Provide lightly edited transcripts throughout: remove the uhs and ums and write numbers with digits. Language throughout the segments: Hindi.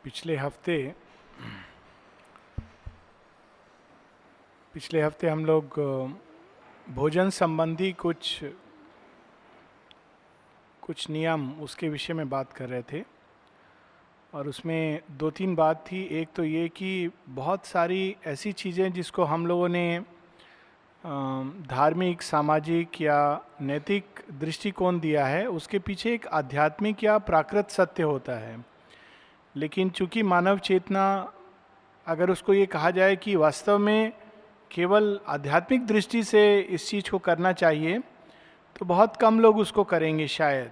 पिछले हफ्ते हम लोग भोजन संबंधी कुछ नियम उसके विषय में बात कर रहे थे। और उसमें दो तीन बात थी। एक तो ये कि बहुत सारी ऐसी चीज़ें जिसको हम लोगों ने धार्मिक, सामाजिक या नैतिक दृष्टिकोण दिया है, उसके पीछे एक आध्यात्मिक या प्राकृत सत्य होता है। लेकिन चूंकि मानव चेतना, अगर उसको ये कहा जाए कि वास्तव में केवल आध्यात्मिक दृष्टि से इस चीज़ को करना चाहिए, तो बहुत कम लोग उसको करेंगे शायद।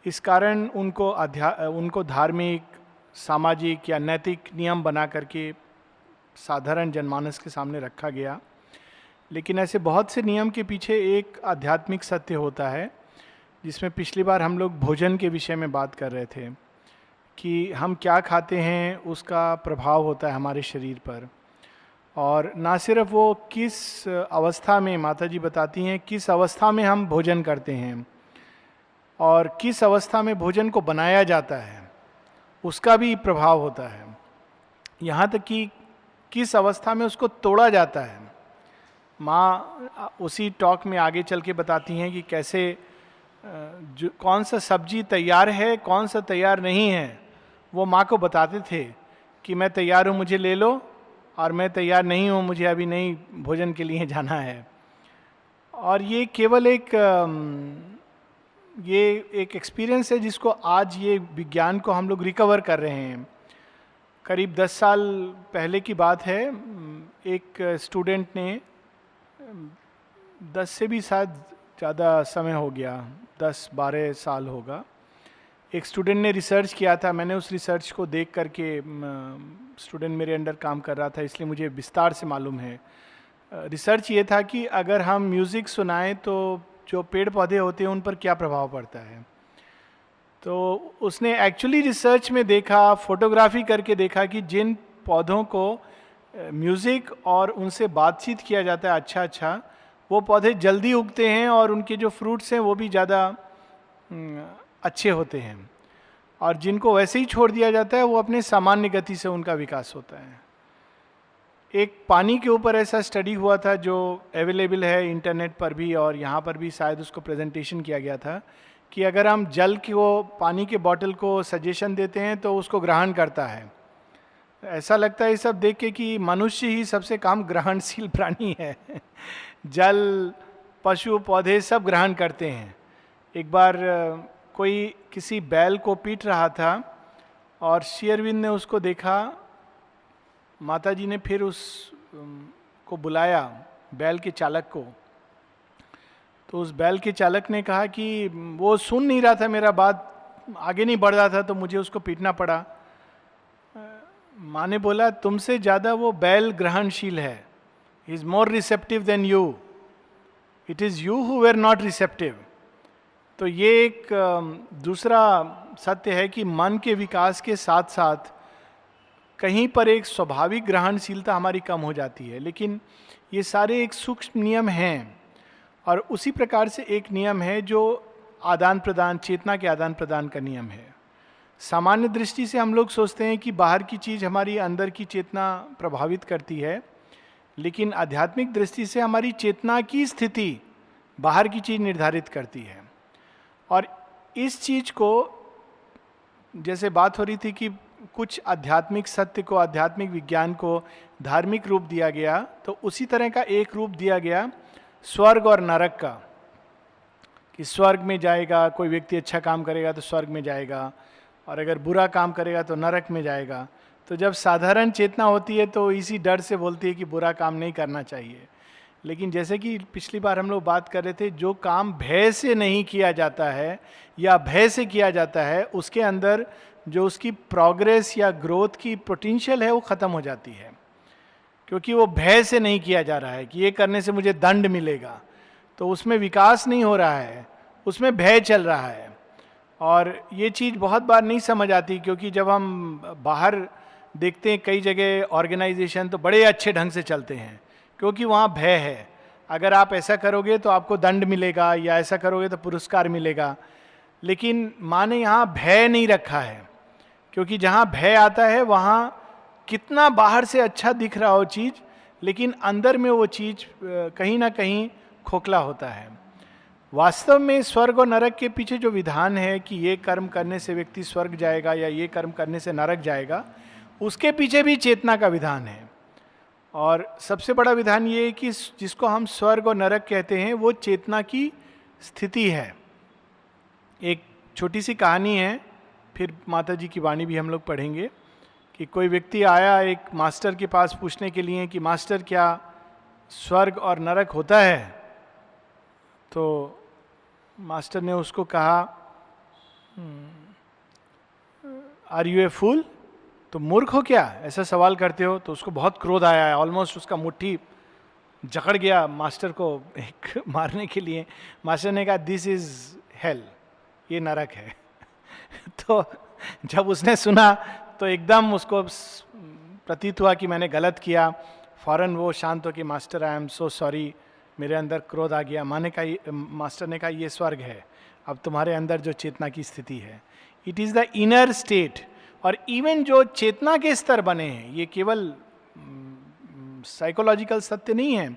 इस कारण उनको धार्मिक, सामाजिक या नैतिक नियम बना करके साधारण जनमानस के सामने रखा गया। लेकिन ऐसे बहुत से नियम के पीछे एक आध्यात्मिक सत्य होता है, जिसमें पिछली बार हम लोग भोजन के विषय में बात कर रहे थे कि हम क्या खाते हैं उसका प्रभाव होता है हमारे शरीर पर। और ना सिर्फ वो किस अवस्था में, माता जी बताती हैं किस अवस्था में हम भोजन करते हैं और किस अवस्था में भोजन को बनाया जाता है, उसका भी प्रभाव होता है। यहाँ तक कि किस अवस्था में उसको तोड़ा जाता है। माँ उसी टॉक में आगे चल के बताती हैं कि कैसे कौन सा सब्जी तैयार है, कौन सा तैयार नहीं है। वो माँ को बताते थे कि मैं तैयार हूँ, मुझे ले लो, और मैं तैयार नहीं हूँ, मुझे अभी नहीं भोजन के लिए जाना है। और ये केवल एक एक्सपीरियंस है जिसको आज ये विज्ञान को हम लोग रिकवर कर रहे हैं। करीब 10 साल पहले की बात है। एक स्टूडेंट ने, 10 से भी शायद ज़्यादा समय हो गया, 10-12 साल होगा, एक स्टूडेंट ने रिसर्च किया था। मैंने उस रिसर्च को देख करके, स्टूडेंट मेरे अंडर काम कर रहा था इसलिए मुझे विस्तार से मालूम है। रिसर्च ये था कि अगर हम म्यूज़िक सुनाएं तो जो पेड़ पौधे होते हैं उन पर क्या प्रभाव पड़ता है। तो उसने एक्चुअली रिसर्च में देखा, फोटोग्राफी करके देखा कि जिन पौधों को म्यूज़िक और उनसे बातचीत किया जाता है अच्छा, वो पौधे जल्दी उगते हैं और उनके जो फ्रूट्स हैं वो भी ज़्यादा अच्छे होते हैं। और जिनको वैसे ही छोड़ दिया जाता है वो अपने सामान्य गति से उनका विकास होता है। एक पानी के ऊपर ऐसा स्टडी हुआ था जो अवेलेबल है इंटरनेट पर भी, और यहाँ पर भी शायद उसको प्रेजेंटेशन किया गया था, कि अगर हम जल को, पानी के बॉटल को सजेशन देते हैं तो उसको ग्रहण करता है। ऐसा लगता है ये सब देख के कि मनुष्य ही सबसे कम ग्रहणशील प्राणी है। जल, पशु, पौधे सब ग्रहण करते हैं। एक बार कोई किसी बैल को पीट रहा था और श्री अरविंद ने उसको देखा। माता जी ने फिर उस को बुलाया, बैल के चालक को। तो उस बैल के चालक ने कहा कि वो सुन नहीं रहा था, मेरा बात आगे नहीं बढ़ रहा था, तो मुझे उसको पीटना पड़ा। माँ ने बोला, तुमसे ज़्यादा वो बैल ग्रहणशील है। He is more receptive than you, it is you who were not receptive. तो ये एक दूसरा सत्य है कि मन के विकास के साथ साथ कहीं पर एक स्वाभाविक ग्रहणशीलता हमारी कम हो जाती है। लेकिन ये सारे एक सूक्ष्म नियम हैं। और उसी प्रकार से एक नियम है जो आदान प्रदान, चेतना के आदान प्रदान का नियम है। सामान्य दृष्टि से हम लोग सोचते हैं कि बाहर की चीज़ हमारी अंदर की चेतना प्रभावित करती है, लेकिन आध्यात्मिक दृष्टि से हमारी चेतना की स्थिति बाहर की चीज़ निर्धारित करती है। और इस चीज़ को, जैसे बात हो रही थी कि कुछ आध्यात्मिक सत्य को, आध्यात्मिक विज्ञान को धार्मिक रूप दिया गया, तो उसी तरह का एक रूप दिया गया स्वर्ग और नरक का। कि स्वर्ग में जाएगा, कोई व्यक्ति अच्छा काम करेगा तो स्वर्ग में जाएगा, और अगर बुरा काम करेगा तो नरक में जाएगा। तो जब साधारण चेतना होती है तो इसी डर से बोलती है कि बुरा काम नहीं करना चाहिए। लेकिन जैसे कि पिछली बार हम लोग बात कर रहे थे, जो काम भय से नहीं किया जाता है या भय से किया जाता है, उसके अंदर जो उसकी प्रोग्रेस या ग्रोथ की पोटेंशियल है वो खत्म हो जाती है, क्योंकि वो भय से नहीं किया जा रहा है कि ये करने से मुझे दंड मिलेगा। तो उसमें विकास नहीं हो रहा है, उसमें भय चल रहा है। और ये चीज़ बहुत बार नहीं समझ आती, क्योंकि जब हम बाहर देखते हैं कई जगह ऑर्गेनाइजेशन तो बड़े अच्छे ढंग से चलते हैं, क्योंकि वहाँ भय है। अगर आप ऐसा करोगे तो आपको दंड मिलेगा, या ऐसा करोगे तो पुरस्कार मिलेगा। लेकिन माँ ने यहाँ भय नहीं रखा है। क्योंकि जहाँ भय आता है वहाँ कितना बाहर से अच्छा दिख रहा हो चीज, लेकिन अंदर में वो चीज कहीं ना कहीं खोखला होता है। वास्तव में स्वर्ग और नरक के पीछे जो विधान है कि ये कर्म करने से व्यक्ति स्वर्ग जाएगा या ये कर्म करने से नरक जाएगा, उसके पीछे भी चेतना का विधान है। और सबसे बड़ा विधान ये है कि जिसको हम स्वर्ग और नरक कहते हैं वो चेतना की स्थिति है। एक छोटी सी कहानी है, फिर माता जी की वाणी भी हम लोग पढ़ेंगे, कि कोई व्यक्ति आया एक मास्टर के पास पूछने के लिए कि मास्टर क्या स्वर्ग और नरक होता है? तो मास्टर ने उसको कहा, आर यू ए फूल? तो मूर्ख हो क्या, ऐसा सवाल करते हो? तो उसको बहुत क्रोध आया है, ऑलमोस्ट उसका मुट्ठी जकड़ गया मास्टर को एक मारने के लिए। मास्टर ने कहा दिस इज हेल, ये नरक है। तो जब उसने सुना तो एकदम उसको प्रतीत हुआ कि मैंने गलत किया। फौरन वो शांत हो कि master I am so sorry, मेरे अंदर क्रोध आ गया। मास्टर ने कहा ये स्वर्ग है, अब तुम्हारे अंदर जो चेतना की स्थिति है, it is the inner state. और इवन जो चेतना के स्तर बने हैं, ये केवल साइकोलॉजिकल सत्य नहीं है,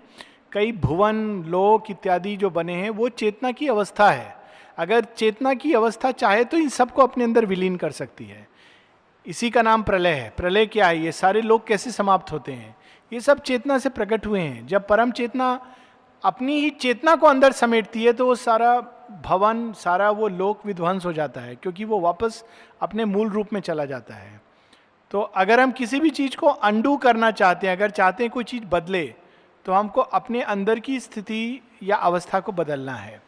कई भुवन लोक इत्यादि जो बने हैं वो चेतना की अवस्था है। अगर चेतना की अवस्था चाहे तो इन सबको अपने अंदर विलीन कर सकती है। इसी का नाम प्रलय है। प्रलय क्या है? ये सारे लोग कैसे समाप्त होते हैं? ये सब चेतना से प्रकट हुए हैं। जब परम चेतना अपनी ही चेतना को अंदर समेटती है तो वो सारा भवन, सारा वो लोक विध्वंस हो जाता है, क्योंकि वो वापस अपने मूल रूप में चला जाता है। तो अगर हम किसी भी चीज को अंडू करना चाहते हैं, अगर चाहते हैं कोई चीज बदले, तो हमको अपने अंदर की स्थिति या अवस्था को बदलना है।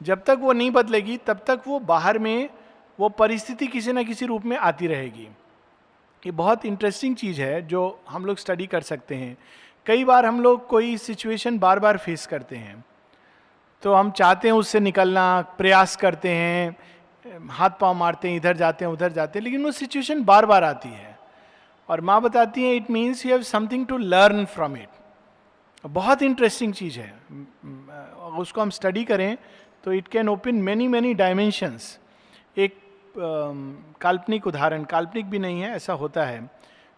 जब तक वो नहीं बदलेगी तब तक वो बाहर में वो परिस्थिति किसी न किसी रूप में आती रहेगी। ये बहुत इंटरेस्टिंग चीज है जो हम लोग स्टडी कर सकते हैं। कई बार हम लोग कोई सिचुएशन बार बार फेस करते हैं, तो हम चाहते हैं उससे निकलना, प्रयास करते हैं, हाथ पांव मारते हैं, इधर जाते हैं उधर जाते हैं, लेकिन वो सिचुएशन बार बार आती है। और माँ बताती हैं it means you have something to learn from it. बहुत इंटरेस्टिंग चीज है, उसको हम स्टडी करें तो it can open many many dimensions. एक काल्पनिक उदाहरण, काल्पनिक भी नहीं है, ऐसा होता है।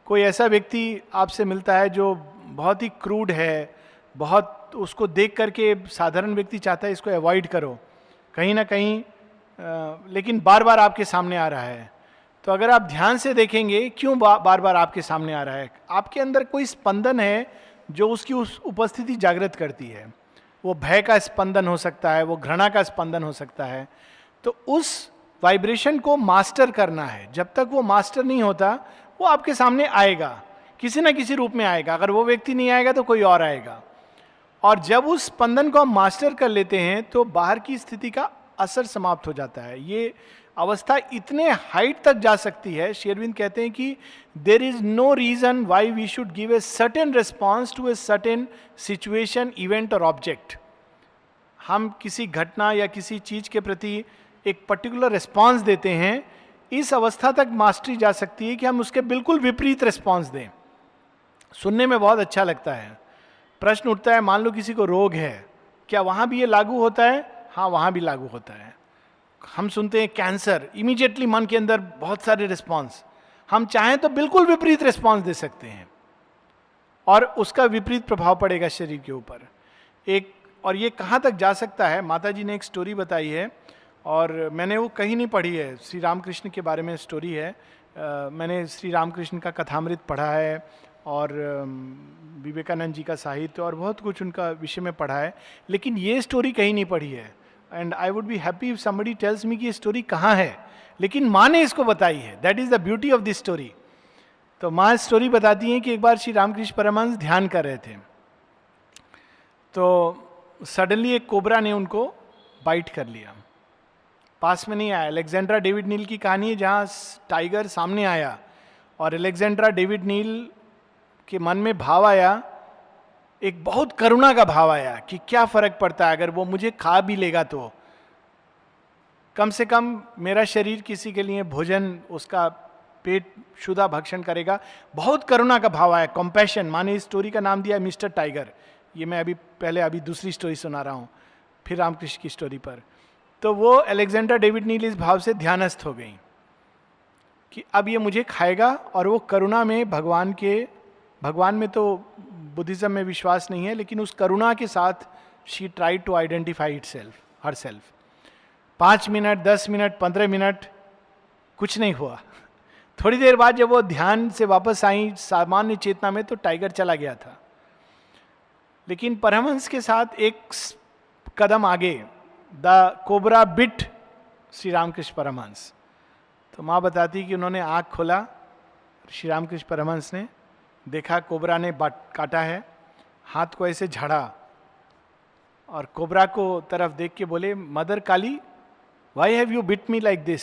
कोई ऐसा व्यक्ति आपसे मिलता है जो बहुत ही क्रूड है, बहुत उसको देख करके साधारण व्यक्ति चाहता है इसको अवॉइड करो कहीं ना कहीं, लेकिन बार बार आपके सामने आ रहा है। तो अगर आप ध्यान से देखेंगे क्यों बार बार आपके सामने आ रहा है, आपके अंदर कोई स्पंदन है जो उसकी उस उपस्थिति जागृत करती है। वो भय का स्पंदन हो सकता है, वो घृणा का स्पंदन हो सकता है। तो उस वाइब्रेशन को मास्टर करना है। जब तक वो मास्टर नहीं होता वो आपके सामने आएगा, किसी ना किसी रूप में आएगा। अगर वो व्यक्ति नहीं आएगा तो कोई और आएगा। और जब उस स्पंदन को हम मास्टर कर लेते हैं तो बाहर की स्थिति का असर समाप्त हो जाता है। ये अवस्था इतने हाइट तक जा सकती है, श्री अरविंद कहते हैं कि there is no reason why we should give a certain response to a certain situation, event और ऑब्जेक्ट। हम किसी घटना या किसी चीज के प्रति एक पर्टिकुलर रिस्पॉन्स देते हैं, इस अवस्था तक मास्टरी जा सकती है कि हम उसके बिल्कुल विपरीत रिस्पॉन्स दें। सुनने में बहुत अच्छा लगता है। प्रश्न उठता है, मान लो किसी को रोग है, क्या वहां भी ये लागू होता है? हाँ, वहां भी लागू होता है। हम सुनते हैं कैंसर, इमीडिएटली मन के अंदर बहुत सारे रिस्पॉन्स। हम चाहें तो बिल्कुल विपरीत रिस्पॉन्स दे सकते हैं और उसका विपरीत प्रभाव पड़ेगा शरीर के ऊपर। और ये कहाँ तक जा सकता है, माता जी ने एक स्टोरी बताई है और मैंने वो कहीं नहीं पढ़ी है। श्री रामकृष्ण के बारे में स्टोरी है। मैंने श्री रामकृष्ण का कथामृत पढ़ा है और विवेकानंद जी का साहित्य और बहुत कुछ उनका विषय में पढ़ा है, लेकिन ये स्टोरी कहीं नहीं पढ़ी है। And I would be happy if somebody tells me कि ये स्टोरी कहाँ है, लेकिन माँ ने इसको बताई है। That is the beauty of this story. तो माँ स्टोरी बताती हैं कि एक बार श्री रामकृष्ण परमहंस ध्यान कर रहे थे, तो सडनली एक कोबरा ने उनको बाइट कर लिया। पास में नहीं आया। अलेक्जेंड्रा डेविड नील की कहानी है जहाँ टाइगर सामने आया और अलेक्जेंड्रा डेविड नील के मन में भाव आया, एक बहुत करुणा का भाव आया कि क्या फर्क पड़ता है अगर वो मुझे खा भी लेगा तो कम से कम मेरा शरीर किसी के लिए भोजन, उसका पेट शुद्धा भक्षण करेगा। बहुत करुणा का भाव आया, कंपैशन। माने इस स्टोरी का नाम दिया मिस्टर टाइगर। ये मैं अभी दूसरी स्टोरी सुना रहा हूँ, फिर रामकृष्ण की स्टोरी पर। तो वो अलेक्जेंडर डेविड नील इस भाव से ध्यानस्थ हो गई कि अब ये मुझे खाएगा, और वो करुणा में भगवान में तो बुद्धिज्म में विश्वास नहीं है, लेकिन उस करुणा के साथ she try to identify her self. 5 minute, 10 minute, 15 minute, कुछ नहीं हुआ। थोड़ी देर बाद जब वो ध्यान से वापस आई सामान्य चेतना में, तो टाइगर चला गया था। लेकिन परमहंस के साथ एक कदम आगे, the cobra bit Shri Ramakrishna Paramahamsa. तो माँ बताती कि उन्होंने आंख खोला, श्री रामकृष्ण परमहंस ने देखा कोबरा ने काटा है, हाथ को ऐसे झाड़ा और कोबरा को तरफ देख के बोले, mother Kali, why have you bit me like this?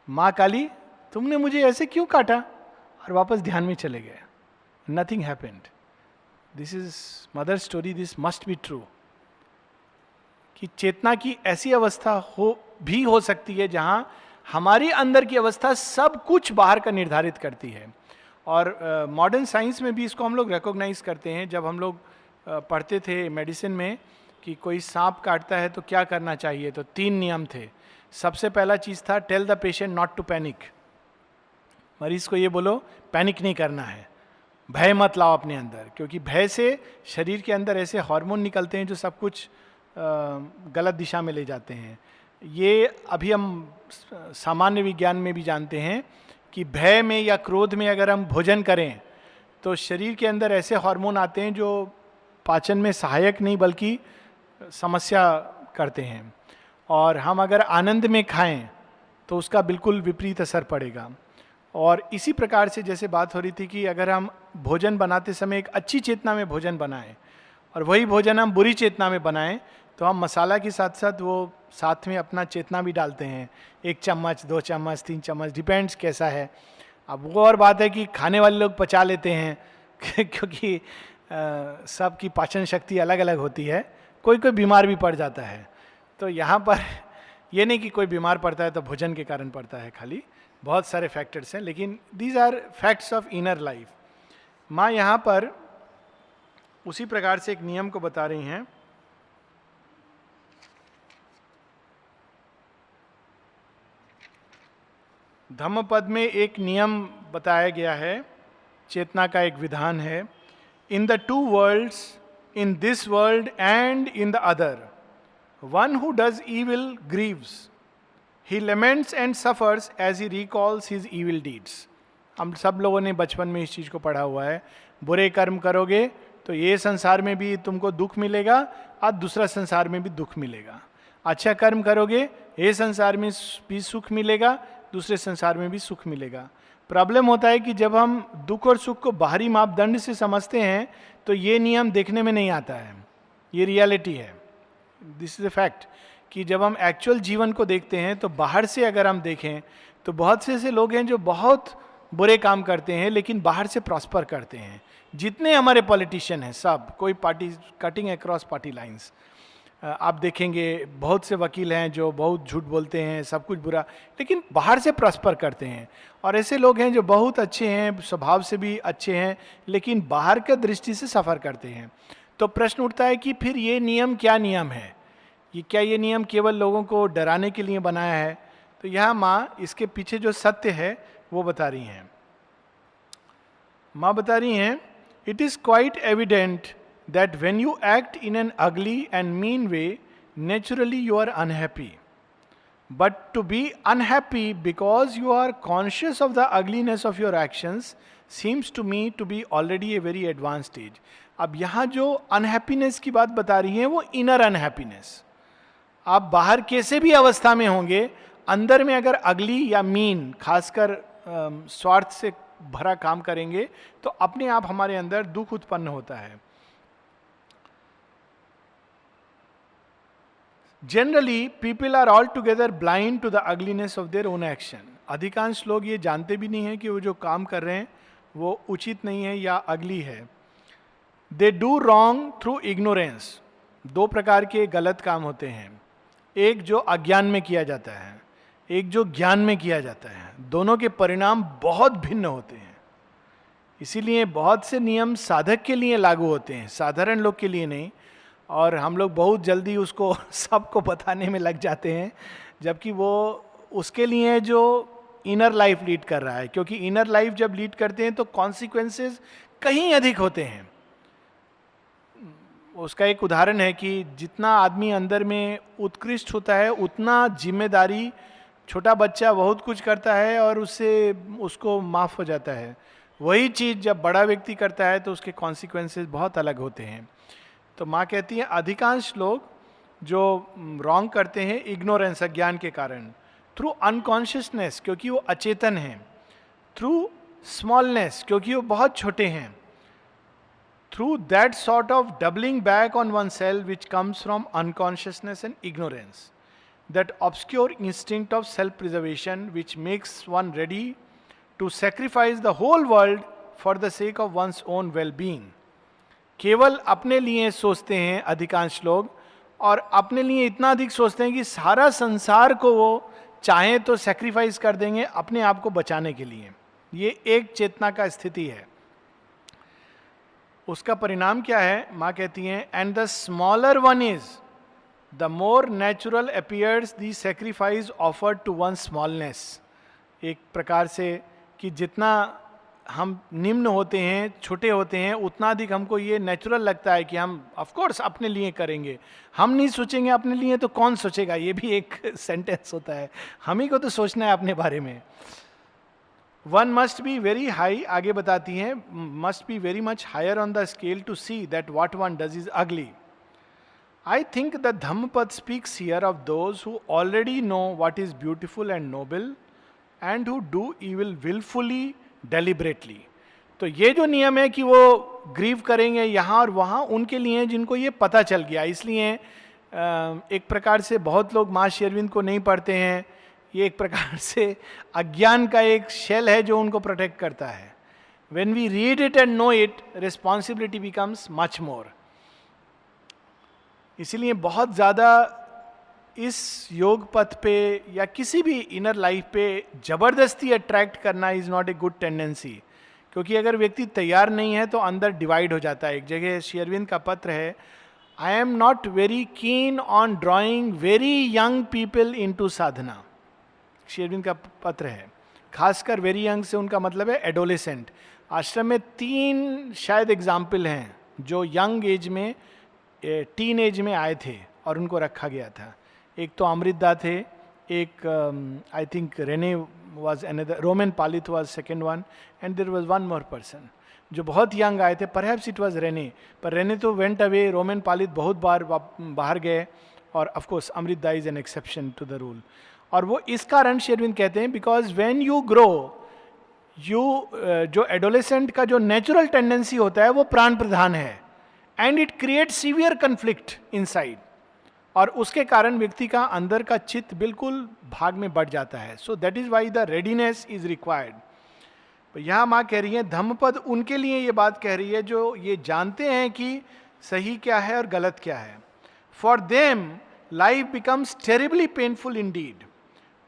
माँ काली, तुमने मुझे ऐसे क्यों काटा? और वापस ध्यान में चले गए। Nothing happened. This is mother story, this must be true. कि चेतना की ऐसी अवस्था हो सकती है जहां हमारी अंदर की अवस्था सब कुछ बाहर का निर्धारित करती है। और मॉडर्न साइंस में भी इसको हम लोग रिकॉग्नाइज करते हैं। जब हम लोग पढ़ते थे मेडिसिन में कि कोई सांप काटता है तो क्या करना चाहिए, तो 3 नियम थे। सबसे पहला चीज था, tell the patient not to panic. मरीज को ये बोलो पैनिक नहीं करना है, भय मत लाओ अपने अंदर, क्योंकि भय से शरीर के अंदर ऐसे हार्मोन निकलते हैं जो सब कुछ गलत दिशा में ले जाते हैं। ये अभी हम सामान्य विज्ञान में भी जानते हैं कि भय में या क्रोध में अगर हम भोजन करें तो शरीर के अंदर ऐसे हार्मोन आते हैं जो पाचन में सहायक नहीं बल्कि समस्या करते हैं। और हम अगर आनंद में खाएं तो उसका बिल्कुल विपरीत असर पड़ेगा। और इसी प्रकार से जैसे बात हो रही थी कि अगर हम भोजन बनाते समय एक अच्छी चेतना में भोजन बनाएं और वही भोजन हम बुरी चेतना में बनाएं, तो हम मसाला के साथ साथ वो साथ में अपना चेतना भी डालते हैं, 1 चम्मच, 2 चम्मच, 3 चम्मच, डिपेंड्स कैसा है। अब वो और बात है कि खाने वाले लोग पचा लेते हैं क्योंकि सबकी पाचन शक्ति अलग अलग होती है, कोई कोई बीमार भी पड़ जाता है। तो यहाँ पर ये नहीं कि कोई बीमार पड़ता है तो भोजन के कारण पड़ता है, खाली बहुत सारे फैक्टर्स हैं, लेकिन these are facts of inner life. माँ यहाँ पर उसी प्रकार से एक नियम को बता रही हैं। धम्मपद में एक नियम बताया गया है, चेतना का एक विधान है। In the 2 worlds, in this world and in the other, one who does evil grieves, he laments and suffers as he recalls his evil deeds. हम सब लोगों ने बचपन में इस चीज को पढ़ा हुआ है। बुरे कर्म करोगे तो ये संसार में भी तुमको दुख मिलेगा और दूसरा संसार में भी दुख मिलेगा। अच्छा कर्म करोगे, ये संसार में भी सुख मिलेगा, दूसरे संसार में भी सुख मिलेगा। प्रॉब्लम होता है कि जब हम दुख और सुख को बाहरी मापदंड से समझते हैं तो ये नियम देखने में नहीं आता है। ये रियलिटी है, दिस इज अ फैक्ट कि जब हम एक्चुअल जीवन को देखते हैं तो बाहर से अगर हम देखें तो बहुत से ऐसे लोग हैं जो बहुत बुरे काम करते हैं लेकिन बाहर से प्रॉस्पर करते हैं। जितने हमारे पॉलिटिशियन हैं सब, कोई party cutting across party lines, आप देखेंगे बहुत से वकील हैं जो बहुत झूठ बोलते हैं, सब कुछ बुरा, लेकिन बाहर से प्रॉस्पर करते हैं। और ऐसे लोग हैं जो बहुत अच्छे हैं, स्वभाव से भी अच्छे हैं, लेकिन बाहर के दृष्टि से सफ़र करते हैं। तो प्रश्न उठता है कि फिर ये नियम क्या नियम है? क्या ये नियम केवल लोगों को डराने के लिए बनाया है? तो यहाँ माँ इसके पीछे जो सत्य है वो बता रही हैं। माँ बता रही हैं, it is quite evident that when you act in an ugly and mean way, naturally you are unhappy. But to be unhappy because you are conscious of the ugliness of your actions seems to me to be already a very advanced stage. अब यहाँ जो अनहैप्पीनेस की बात बता रही हैं वो इनर अनहैप्पीनेस। आप बाहर कैसे भी अवस्था में होंगे, अंदर में अगर अगली या मीन, खासकर स्वार्थ से भरा काम करेंगे तो अपने आप हमारे अंदर दुख उत्पन्न होता है। Generally people are all together blind to the ugliness of their own action. अधिकांश लोग ये जानते भी नहीं है कि वो जो काम कर रहे हैं वो उचित नहीं है या अगली है। They do wrong through ignorance. 2 प्रकार के गलत काम होते हैं, एक जो अज्ञान में किया जाता है, एक जो ज्ञान में किया जाता है। दोनों के परिणाम बहुत भिन्न होते हैं। इसीलिए बहुत से नियम साधक के लिए लागू होते हैं, साधारण लोग के लिए नहीं। और हम लोग बहुत जल्दी उसको सबको बताने में लग जाते हैं, जबकि वो उसके लिए जो इनर लाइफ लीड कर रहा है, क्योंकि इनर लाइफ जब लीड करते हैं तो कॉन्सिक्वेंसेस कहीं अधिक होते हैं. उसका एक उदाहरण है कि जितना आदमी अंदर में उत्कृष्ट होता है उतना जिम्मेदारी, छोटा बच्चा बहुत कुछ करता है और उससे उसको माफ हो जाता है. वही चीज़ जब बड़ा व्यक्ति करता है तो उसके कॉन्सिक्वेंसेस बहुत अलग होते हैं. तो माँ कहती है अधिकांश लोग जो रॉन्ग करते हैं इग्नोरेंस, अज्ञान के कारण, थ्रू अनकॉन्शियसनेस क्योंकि वो अचेतन हैं, थ्रू स्मॉलनेस क्योंकि वो बहुत छोटे हैं, through that sort of doubling back on oneself which comes from unconsciousness and ignorance, that obscure instinct of self-preservation which makes one ready to sacrifice the whole world for the sake of one's own well-being. केवल अपने लिए सोचते हैं अधिकांश लोग, और अपने लिए इतना अधिक सोचते हैं कि सारा संसार को वो चाहें तो सेक्रीफाइस कर देंगे अपने आप को बचाने के लिए. ये एक चेतना का स्थिति है. उसका परिणाम क्या है? माँ कहती हैं, and the smaller one is the more natural appears the sacrifice offered to one smallness. एक प्रकार से कि जितना हम निम्न होते हैं, छोटे होते हैं, उतना अधिक हमको ये नेचुरल लगता है कि हम ऑफ कोर्स अपने लिए करेंगे. हम नहीं सोचेंगे अपने लिए तो कौन सोचेगा? ये भी एक सेंटेंस होता है. हम ही को तो सोचना है अपने बारे में. One must be very high, आगे बताती हैं, must be very much higher on the scale to see that what one does is ugly. I think the Dhammapada speaks here of those who already know what is beautiful and noble and who do evil wilfully deliberately. तो ये जो नियम है कि वो ग्रीव करेंगे यहाँ और वहाँ, उनके लिए जिनको ये पता चल गया. इसलिए एक प्रकार से बहुत लोग माँ श्री अरविंद को नहीं पढ़ते हैं. ये एक प्रकार से अज्ञान का एक शेल है जो उनको प्रोटेक्ट करता है. When we read it and know it, responsibility becomes much more. इसीलिए बहुत ज़्यादा इस योग पथ पे या किसी भी इनर लाइफ पे जबरदस्ती अट्रैक्ट करना is not a good tendency. क्योंकि अगर व्यक्ति तैयार नहीं है तो अंदर डिवाइड हो जाता है. एक जगह श्री अरविंद का पत्र है, I am not very keen on drawing very young people into sadhana. Shri Aurobindo का पत्र है. खासकर वेरी यंग से उनका मतलब है एडोलेसेंट. आश्रम में 3 शायद एग्जाम्पल हैं जो यंग एज में, टीन एज में आए थे और उनको रखा गया था. एक तो अमृतदा थे, एक I think Rene was another, Roman Palit was second one, and there was one more person जो बहुत यंग आए थे. परहैप्स इट वाज रेने, पर रेने तो वेंट अवे. रोमन पालित बहुत बार बाहर गए, और of course Amritda is an exception to the rule. और वो इस कारण श्री अरविंद कहते हैं, because when you grow, you जो एडोलेसेंट का जो नेचुरल टेंडेंसी होता है वो प्राण प्रधान है, and it create severe conflict inside. और उसके कारण व्यक्ति का अंदर का चित्त बिल्कुल भाग में बढ़ जाता है. So that is why the readiness is required. यहाँ माँ कह रही है, धम्मपद उनके लिए ये बात कह रही है जो ये जानते हैं कि सही क्या है और गलत क्या है. For them life becomes terribly painful Indeed.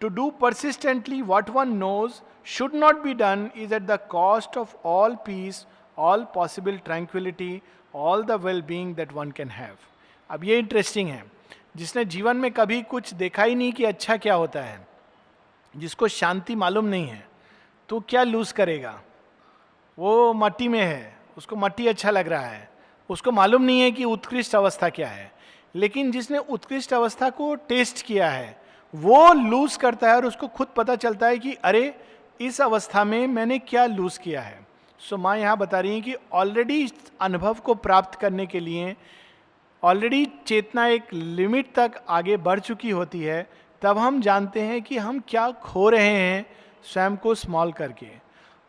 To do persistently what one knows should not be done is at the cost of all peace, all possible tranquility, all the well-being that one can have. अब ये इंटरेस्टिंग है. जिसने जीवन में कभी कुछ देखा ही नहीं कि अच्छा क्या होता है, जिसको शांति मालूम नहीं है, तो क्या लूज करेगा? वो मट्टी में है, उसको मट्टी अच्छा लग रहा है, उसको मालूम नहीं है कि उत्कृष्ट अवस्था क्या है. लेकिन जिसने उत्कृष्ट अवस्था को टेस्ट किया है वो लूज करता है और उसको खुद पता चलता है कि अरे इस अवस्था में मैंने क्या लूज किया है. सो माँ यहाँ बता रही हैं कि ऑलरेडी अनुभव को प्राप्त करने के लिए ऑलरेडी चेतना एक लिमिट तक आगे बढ़ चुकी होती है, तब हम जानते हैं कि हम क्या खो रहे हैं स्वयं को स्मॉल करके.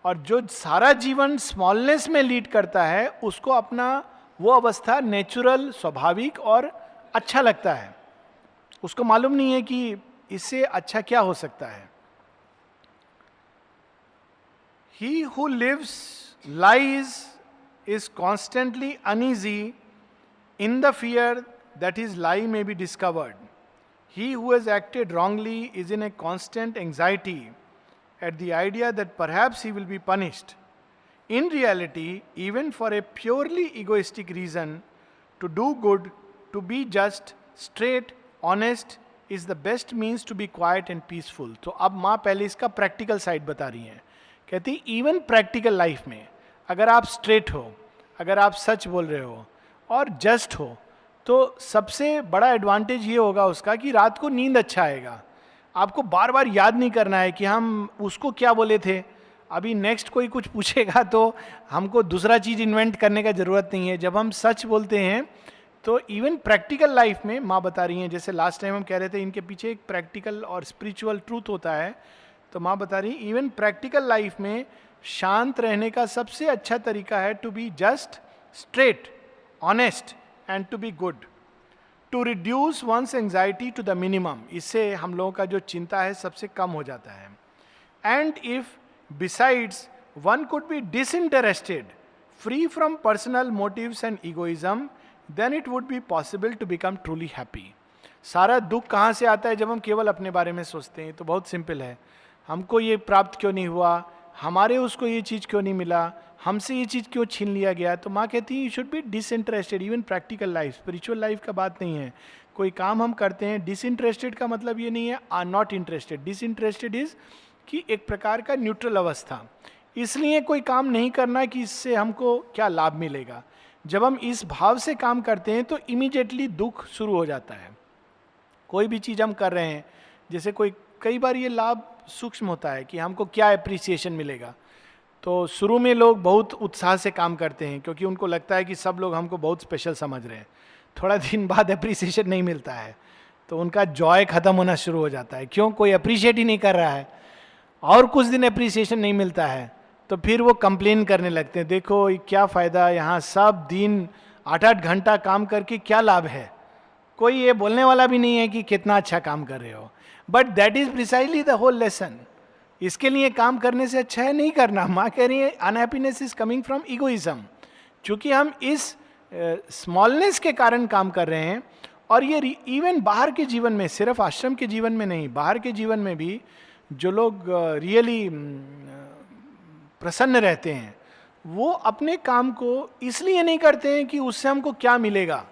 और जो सारा जीवन स्मॉलनेस में लीड करता है उसको अपना वो अवस्था नेचुरल, स्वाभाविक और अच्छा लगता है. उसको मालूम नहीं है कि इससे अच्छा क्या हो सकता है. He who lives lies is constantly uneasy in the fear that his lie may be discovered. He who has acted wrongly is in a constant anxiety at the idea that perhaps he will be punished. In reality, even for a purely egoistic reason, to do good, to be just, straight, honest, is the best means to be quiet and peaceful. तो अब माँ पहले इसका प्रैक्टिकल साइड बता रही हैं. कहती इवन प्रैक्टिकल लाइफ में अगर आप स्ट्रेट हो, अगर आप सच बोल रहे हो और जस्ट हो, तो सबसे बड़ा एडवांटेज ये होगा उसका कि रात को नींद अच्छा आएगा. आपको बार बार याद नहीं करना है कि हम उसको क्या बोले थे. अभी नेक्स्ट कोई कुछ पूछेगा तो हमको दूसरा चीज इन्वेंट करने का जरूरत नहीं है. जब हम सच बोलते हैं तो इवन प्रैक्टिकल लाइफ में माँ बता रही हैं, जैसे लास्ट टाइम हम कह रहे थे इनके पीछे एक प्रैक्टिकल और स्पिरिचुअल ट्रूथ होता है, तो माँ बता रही है इवन प्रैक्टिकल लाइफ में शांत रहने का सबसे अच्छा तरीका है to be just, straight, honest and to be good, to reduce one's anxiety to the minimum. इससे हम लोगों का जो चिंता है सबसे कम हो जाता है. And if besides one could be disinterested, free from personal motives and egoism, then it would be possible to become truly happy. सारा दुख कहाँ से आता है? जब हम केवल अपने बारे में सोचते हैं. तो बहुत सिंपल है, हमको ये प्राप्त क्यों नहीं हुआ, हमारे उसको ये चीज़ क्यों नहीं मिला, हमसे ये चीज़ क्यों छीन लिया गया. तो माँ कहती है you should be disinterested. Even practical life, spiritual life का बात नहीं है. कोई काम हम करते हैं, डिसइंटरेस्टेड का मतलब ये नहीं है are not interested. Disinterested is कि एक प्रकार का न्यूट्रल अवस्था. इसलिए कोई काम नहीं करना कि इससे हमको क्या लाभ मिलेगा. जब हम इस भाव से काम करते हैं तो इमीडिएटली दुख शुरू हो जाता है. कोई भी चीज़ हम कर रहे हैं, जैसे कोई, कई बार ये लाभ सूक्ष्म होता है कि हमको क्या अप्रिसिएशन मिलेगा. तो शुरू में लोग बहुत उत्साह से काम करते हैं क्योंकि उनको लगता है कि सब लोग हमको बहुत स्पेशल समझ रहे हैं. थोड़ा दिन बाद अप्रिसिएशन नहीं मिलता है तो उनका जॉय खत्म होना शुरू हो जाता है. क्यों? कोई अप्रिशिएट ही नहीं कर रहा है. और कुछ दिन अप्रिसिएशन नहीं मिलता है तो फिर वो कंप्लेन करने लगते हैं, देखो ये क्या फ़ायदा, यहाँ सब दिन 8-8 घंटा काम करके क्या लाभ है. कोई ये बोलने वाला भी नहीं है कि कितना अच्छा काम कर रहे हो. But that is precisely the whole lesson. इसके लिए काम करने से अच्छा है नहीं करना. माँ कह रही है unhappiness is coming from egoism. चूंकि हम इस स्मॉलनेस के कारण काम कर रहे हैं. और ये इवन बाहर के जीवन में, सिर्फ आश्रम के जीवन में नहीं, बाहर के जीवन में भी जो लोग रियली प्रसन्न रहते हैं वो अपने काम को इसलिए नहीं करते हैं कि उससे हमको क्या मिलेगा,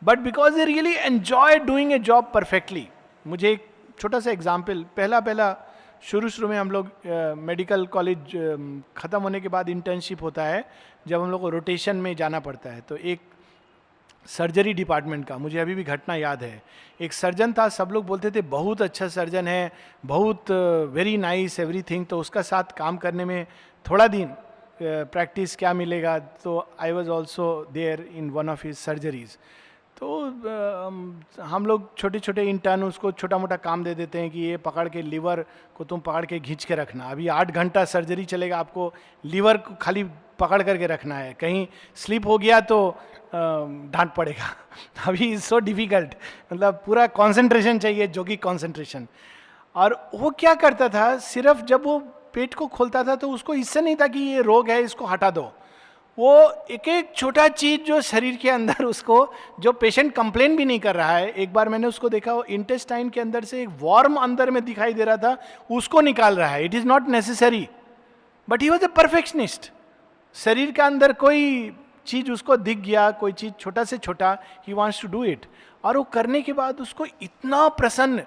but because they really enjoy doing a job perfectly. मुझे एक छोटा सा एग्जाम्पल, पहला शुरू में हम लोग मेडिकल कॉलेज ख़त्म होने के बाद इंटर्नशिप होता है, जब हम लोग को रोटेशन में जाना पड़ता है. तो एक सर्जरी डिपार्टमेंट का, मुझे अभी भी घटना याद है, एक सर्जन था. सब लोग बोलते थे बहुत अच्छा सर्जन है, बहुत वेरी नाइस एवरीथिंग. तो उसका साथ काम करने में थोड़ा दिन प्रैक्टिस क्या मिलेगा. तो I was also there in one of his surgeries. तो हम लोग छोटे छोटे इंटर्न उसको छोटा मोटा काम दे देते हैं कि ये पकड़ के लीवर को तुम पकड़ के खींच के रखना. अभी 8 घंटा सर्जरी चलेगा, आपको लीवर को खाली पकड़ करके रखना है. कहीं स्लिप हो गया तो डांट पड़ेगा. अभी इज सो डिफिकल्ट, मतलब पूरा कंसंट्रेशन चाहिए, जोगी कंसंट्रेशन. और वो क्या करता था, सिर्फ जब वो पेट को खोलता था तो उसको इससे नहीं था कि ये रोग है इसको हटा दो. वो एक एक छोटा चीज जो शरीर के अंदर उसको, जो पेशेंट कंप्लेन भी नहीं कर रहा है, एक बार मैंने उसको देखा, वो इंटेस्टाइन के अंदर से एक वॉर्म अंदर में दिखाई दे रहा था, उसको निकाल रहा है. It is not necessary, but he was a perfectionist. शरीर के अंदर कोई चीज उसको दिख गया, कोई चीज छोटा से छोटा, he wants to do it. और वो करने के बाद उसको इतना प्रसन्न,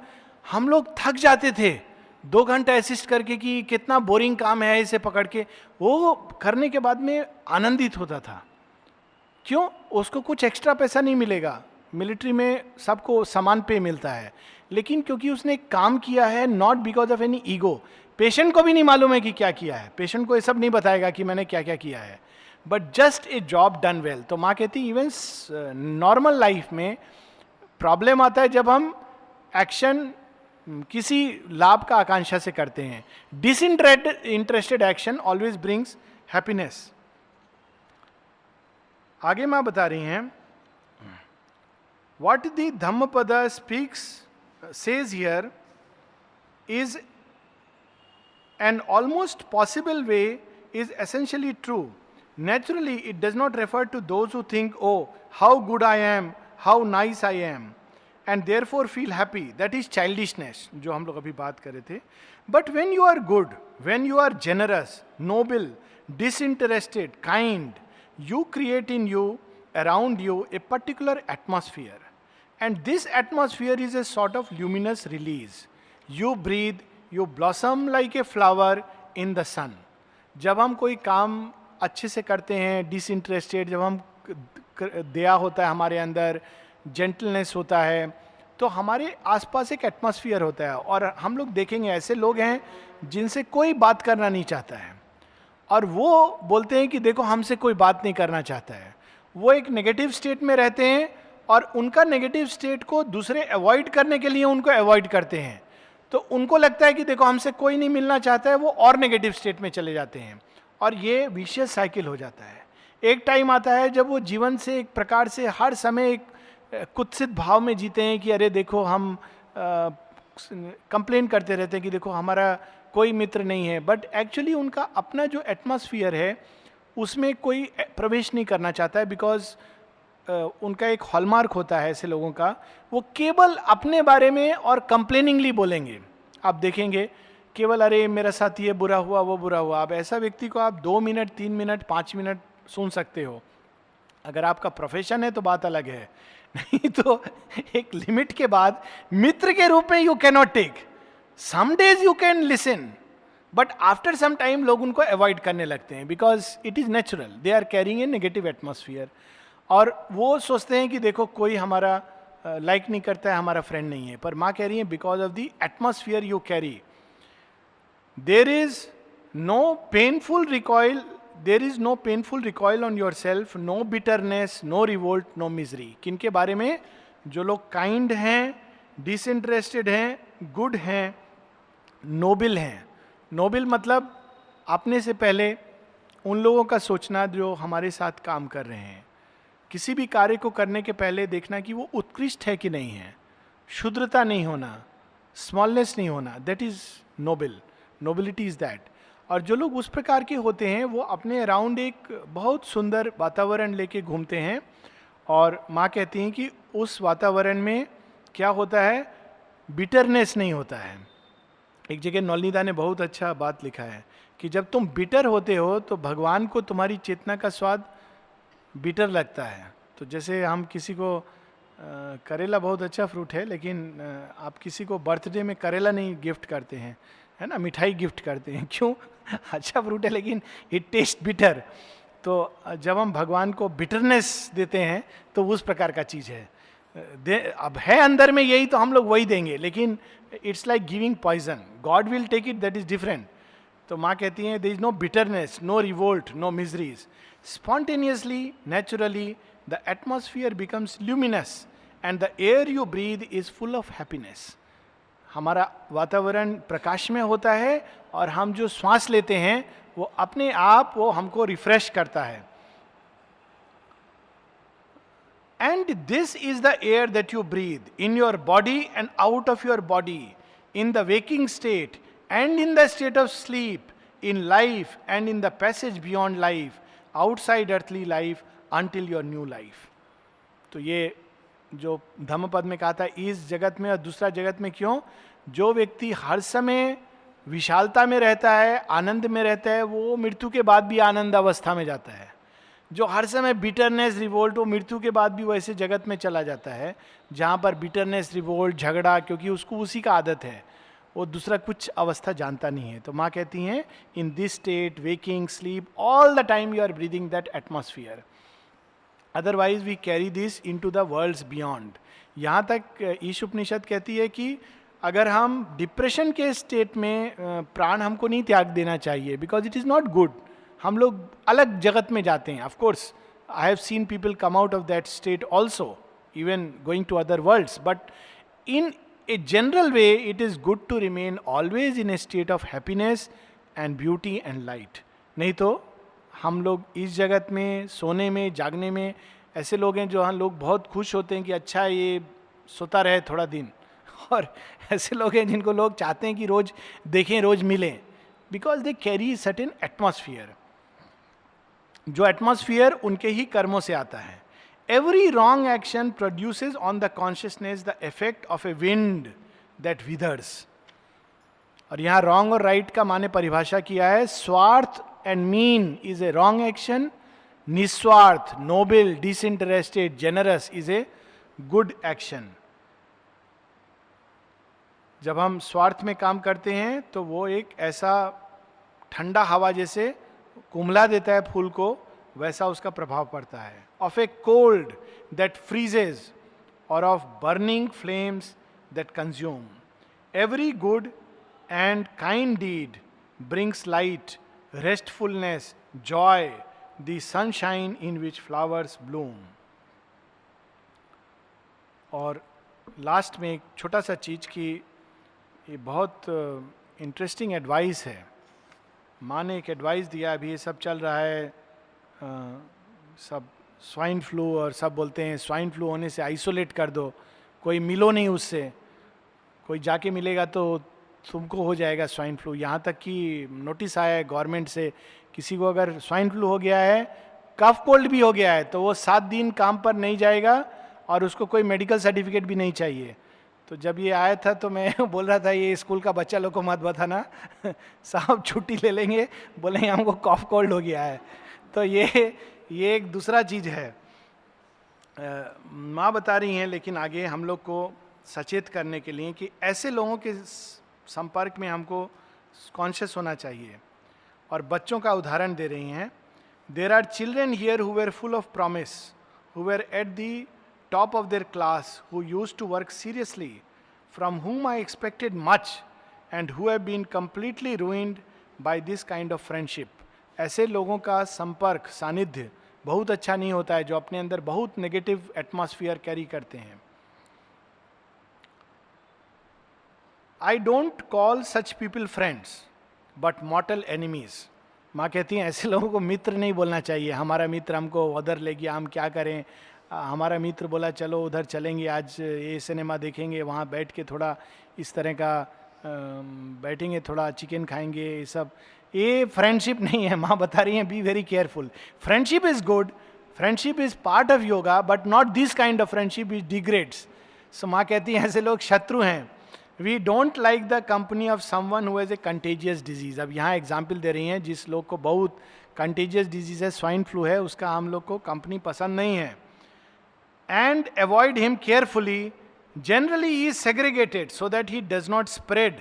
हम लोग थक जाते थे 2 घंटा असिस्ट करके कि कितना बोरिंग काम है इसे पकड़ के. वो करने के बाद में आनंदित होता था. क्यों? उसको कुछ एक्स्ट्रा पैसा नहीं मिलेगा. मिलिट्री में सबको समान पे मिलता है, लेकिन क्योंकि उसने काम किया है, not because of any ego. Patient को भी नहीं मालूम है कि क्या किया है, पेशेंट को ये सब नहीं बताएगा कि मैंने क्या क्या किया है, but just a job done well. तो माँ कहती इवन नॉर्मल लाइफ में प्रॉब्लम आता है जब हम एक्शन किसी लाभ का आकांक्षा से करते हैं. Disinterested action always brings happiness. आगे मां बता रही हैं, what the Dhammapada speaks says here is an almost possible way, is essentially true. Naturally, it does not refer to those who think, oh, how good I am, how nice I am, and therefore feel happy. That is childishness, जो हम लोग अभी बात कर रहे थे. But when you are good, when you are generous, noble, disinterested, kind, you create in you, around you, a particular atmosphere. And this atmosphere is a sort of luminous release. You breathe, you blossom like a flower in the sun. जब हम कोई काम अच्छे से करते हैं, डिसइंटरेस्टेड, जब हम दया होता है हमारे अंदर, जेंटलनेस होता है, तो हमारे आसपास एक एटमॉस्फेयर होता है. और हम लोग देखेंगे ऐसे लोग हैं जिनसे कोई बात करना नहीं चाहता है, और वो बोलते हैं कि देखो हमसे कोई बात नहीं करना चाहता है. वो एक नेगेटिव स्टेट में रहते हैं, और उनका नेगेटिव स्टेट को दूसरे अवॉइड करने के लिए उनको अवॉइड करते हैं. तो उनको लगता है कि देखो हमसे कोई नहीं मिलना चाहता है, वो और नेगेटिव स्टेट में चले जाते हैं, और ये विशियस साइकिल हो जाता है. एक टाइम आता है जब वो जीवन से एक प्रकार से हर समय एक कुत्सित भाव में जीते हैं कि अरे देखो हम कंप्लेन करते रहते हैं कि देखो हमारा कोई मित्र नहीं है. बट एक्चुअली उनका अपना जो एटमॉस्फियर है उसमें कोई प्रवेश नहीं करना चाहता है, बिकॉज उनका एक हॉलमार्क होता है ऐसे लोगों का, वो केवल अपने बारे में और कंप्लेनिंगली बोलेंगे. आप देखेंगे केवल अरे मेरा साथ ये बुरा हुआ, वो बुरा हुआ. अब ऐसा व्यक्ति को आप 2 मिनट, 3 मिनट, 5 मिनट सुन सकते हो. अगर आपका प्रोफेशन है तो बात अलग है, नहीं तो एक लिमिट के बाद मित्र के रूप में you can not take. Some days you can listen, but after some time लोग उनको अवॉइड करने लगते हैं, because it is natural, they are carrying a negative atmosphere. और वो सोचते हैं कि देखो कोई हमारा लाइक नहीं करता है, हमारा फ्रेंड नहीं है. पर माँ कह रही है because of the atmosphere you carry, there is no painful recoil, there is no painful recoil on your self, no bitterness, no revolt, no misery. किनके बारे में? जो लोग काइंड हैं, डिसइंटरेस्टेड हैं, गुड हैं, नोबल हैं. नोबल मतलब अपने से पहले उन लोगों का सोचना जो हमारे साथ काम कर रहे हैं. किसी भी कार्य को करने के पहले देखना कि वो उत्कृष्ट है कि नहीं है. शुद्रता नहीं होना, स्मॉलनेस नहीं होना, that is noble. Nobility is that. और जो लोग उस प्रकार के होते हैं वो अपने अराउंड एक बहुत सुंदर वातावरण लेके घूमते हैं. और माँ कहती हैं कि उस वातावरण में क्या होता है, बिटरनेस नहीं होता है. एक जगह नौलिदा ने बहुत अच्छा बात लिखा है कि जब तुम बिटर होते हो तो भगवान को तुम्हारी चेतना का स्वाद बिटर लगता है. तो जैसे हम किसी को करेला बहुत अच्छा फ्रूट है, लेकिन आप किसी को बर्थडे में करेला नहीं गिफ्ट करते हैं, है ना, मिठाई गिफ्ट करते हैं. क्यों? अच्छा फ्रूट है लेकिन इट टेस्ट बिटर. तो जब हम भगवान को बिटरनेस देते हैं तो उस प्रकार का चीज़ है. अब है अंदर में यही, तो हम लोग वही देंगे, लेकिन it's like giving poison. God will take it, that is different. तो माँ कहती हैं there is no bitterness, no revolt, no miseries. Spontaneously, naturally, the atmosphere becomes luminous and the air you breathe is full of happiness. हमारा वातावरण प्रकाश में होता है और हम जो श्वास लेते हैं वो अपने आप वो हमको रिफ्रेश करता है. And this is the air that you breathe in your body and out of your body, in the waking state and in the state of sleep, in life and in the passage beyond life, outside earthly life until your new life. तो ये जो धम्मपद में कहा था, इस जगत में और दूसरा जगत में क्यों, जो व्यक्ति हर समय विशालता में रहता है, आनंद में रहता है, वो मृत्यु के बाद भी आनंद अवस्था में जाता है. जो हर समय बिटरनेस, रिवोल्ट, वो मृत्यु के बाद भी वैसे जगत में चला जाता है जहाँ पर बिटरनेस, रिवोल्ट, झगड़ा, क्योंकि उसको उसी का आदत है, वो दूसरा कुछ अवस्था जानता नहीं है. तो माँ कहती हैं in this state, waking, sleep, all the time you are breathing that atmosphere. Otherwise we carry this into the worlds beyond. यहाँ तक ईश उपनिषद कहती है कि अगर हम डिप्रेशन के स्टेट में प्राण हमको नहीं त्याग देना चाहिए, because it is not good. हम लोग अलग जगत में जाते हैं. Of course I have seen people come out of that state also, even going to other worlds, but in a general way it is good to remain always in a state of happiness and beauty and light. नहीं तो हम लोग इस जगत में सोने में, जागने में ऐसे लोग हैं जो हम लोग बहुत खुश होते हैं कि अच्छा ये सोता रहे थोड़ा दिन, और ऐसे लोग हैं जिनको लोग चाहते हैं कि रोज देखें, रोज मिलें, because they carry certain atmosphere. जो एटमॉस्फियर उनके ही कर्मों से आता है. Every wrong action produces on the consciousness the effect of a wind that withers. और यहाँ wrong और right का माने परिभाषा किया है. स्वार्थ and mean is a wrong action. निस्वार्थ, noble, disinterested, generous is a good action. जब हम स्वार्थ में काम करते हैं तो वो एक ऐसा ठंडा हवा जैसे कुम्हला देता है फूल को, वैसा उसका प्रभाव पड़ता है। Of a cold that freezes और of burning flames that consume. Every good and kind deed brings light, restfulness, joy, the sunshine in which flowers bloom. और लास्ट में एक छोटा सा चीज की, ये बहुत इंटरेस्टिंग एडवाइस है। माँ ने एक एडवाइस दिया, अभी ये सब चल रहा है, सब स्वाइन फ्लू, और सब बोलते हैं स्वाइन फ्लू होने से आइसोलेट कर दो, कोई मिलो नहीं उससे, कोई जाके मिलेगा तो तुमको हो जाएगा स्वाइन फ्लू। यहाँ तक कि नोटिस आया है गवर्नमेंट से, किसी को अगर स्वाइन फ्लू हो गया है, कफ कोल्ड भी हो गया है, तो वो 7 दिन काम पर नहीं जाएगा और उसको कोई मेडिकल सर्टिफिकेट भी नहीं चाहिए। तो जब ये आया था तो मैं बोल रहा था ये स्कूल का बच्चा लोग को मत बताना साहब छुट्टी ले लेंगे, बोलेंगे हमको कॉफ कोल्ड हो गया है। तो ये एक दूसरा चीज है। माँ बता रही हैं, लेकिन आगे हम लोग को सचेत करने के लिए कि ऐसे लोगों के संपर्क में हमको कॉन्शियस होना चाहिए। और बच्चों का उदाहरण दे रही हैं। There are children here who were full of promise, who were at the top of their class, who used to work seriously, from whom I expected much, and who have been completely ruined by this kind of friendship. ऐसे लोगों का संपर्क, सानिध्य बहुत अच्छा नहीं होता है, जो अपने अंदर बहुत नेगेटिव एटमॉस्फियर कैरी करते हैं। I don't call such people friends, but mortal enemies. माँ कहती हैं ऐसे लोगों को मित्र नहीं बोलना चाहिए। हमारा मित्र हमको उधर ले गया, हम क्या करें। हमारा मित्र बोला चलो उधर चलेंगे, आज ये सिनेमा देखेंगे, वहाँ बैठ के थोड़ा इस तरह का बैठेंगे, थोड़ा चिकन खाएंगे, ये सब, ये फ्रेंडशिप नहीं है। माँ बता रही हैं be very careful. Friendship is good, friendship is part of yoga, but not this kind of friendship is degrades. So माँ कहती हैं ऐसे लोग शत्रु हैं। We don't like the company of someone who has a contagious disease. अब यहाँ एग्जाम्पल दे रही हैं जिस लोग को बहुत कंटेजियस डिजीज है, स्वाइन फ्लू है, उसका हम लोग को कंपनी पसंद नहीं है। And avoid him carefully. Generally he is segregated so that he does not spread.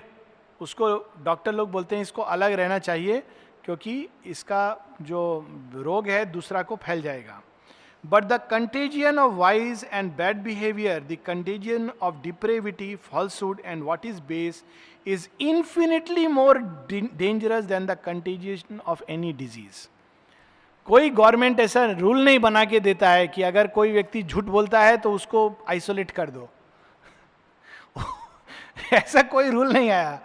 उसको डॉक्टर लोग बोलते हैं इसको अलग रहना चाहिए, क्योंकि इसका जो रोग है दूसरा को फैल जाएगा। But the contagion of vice and bad behavior, the contagion of depravity, falsehood and what is base is infinitely more dangerous than the contagion of any disease. कोई गवर्नमेंट ऐसा रूल नहीं बना के देता है कि अगर कोई व्यक्ति झूठ बोलता है तो उसको आइसोलेट कर दो ऐसा कोई रूल नहीं आया,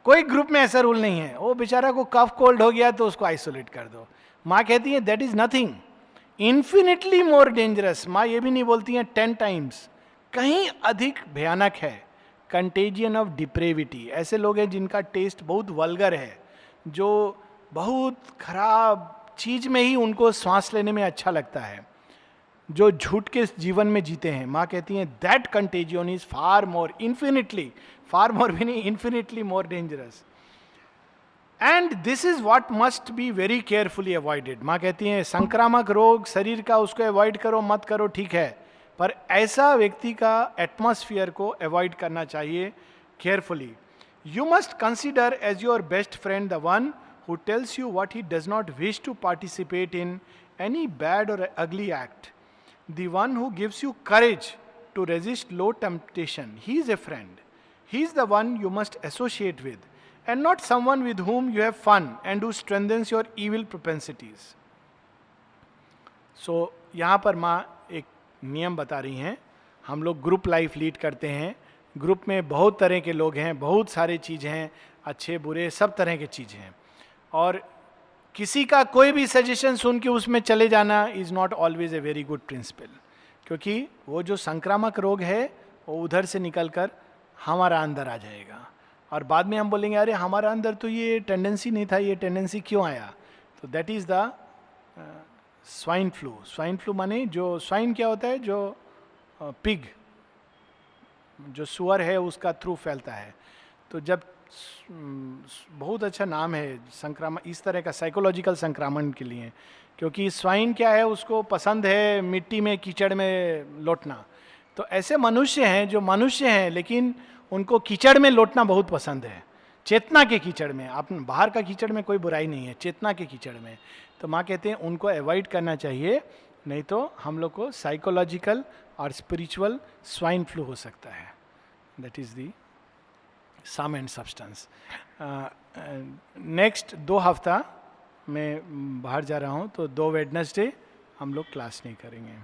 कोई ग्रुप में ऐसा रूल नहीं है। वो बेचारा को कफ कोल्ड हो गया तो उसको आइसोलेट कर दो। माँ कहती है that is nothing, infinitely more dangerous. माँ ये भी नहीं बोलती हैं 10 टाइम्स, कहीं अधिक भयानक है कंटेजियन ऑफ डिप्रेविटी। ऐसे लोग हैं जिनका टेस्ट बहुत वल्गर है, जो बहुत खराब चीज में ही उनको सांस लेने में अच्छा लगता है, जो झूठ के जीवन में जीते हैं। माँ कहती हैं that contagion is far more, infinitely, far more भी नहीं, infinitely more dangerous. And this is what must be very carefully avoided. माँ कहती हैं संक्रामक रोग शरीर का, उसको अवॉइड करो मत करो ठीक है, पर ऐसा व्यक्ति का एटमॉस्फियर को अवॉइड करना चाहिए carefully. You must consider as your best friend the one who tells you what he does not wish to participate in any bad or ugly act, the one who gives you courage to resist low temptation. He is a friend. He is the one you must associate with, and not someone with whom you have fun and who strengthens your evil propensities. So यहाँ पर माँ एक नियम बता रही हैं। हम लोग ग्रुप लाइफ लीड करते हैं, ग्रुप में बहुत तरह के लोग हैं, बहुत सारे चीज़ हैं, अच्छे बुरे सब तरह के चीज़ हैं, और किसी का कोई भी सजेशन सुन के उसमें चले जाना is not always a very good principle, क्योंकि वो जो संक्रामक रोग है वो उधर से निकलकर हमारा अंदर आ जाएगा, और बाद में हम बोलेंगे अरे हमारा अंदर तो ये टेंडेंसी नहीं था, ये टेंडेंसी क्यों आया। तो that is the swine flu. Swine flu माने जो स्वाइन क्या होता है, जो पिग, जो सुअर है उसका थ्रू फैलता है। तो जब बहुत अच्छा नाम है संक्रामण, इस तरह का साइकोलॉजिकल संक्रमण के लिए, क्योंकि स्वाइन क्या है, उसको पसंद है मिट्टी में कीचड़ में लौटना। तो ऐसे मनुष्य हैं जो मनुष्य हैं लेकिन उनको कीचड़ में लौटना बहुत पसंद है, चेतना के कीचड़ में। आप बाहर का कीचड़ में कोई बुराई नहीं है, चेतना के कीचड़ में। तो माँ कहते हैं उनको अवॉइड करना चाहिए, नहीं तो हम लोग को साइकोलॉजिकल और स्पिरिचुअल स्वाइन फ्लू हो सकता है। That is the sum and substance. Next 2 हफ्ता मैं बाहर जा रहा हूँ, तो 2 वेडनेसडे हम लोग क्लास नहीं करेंगे।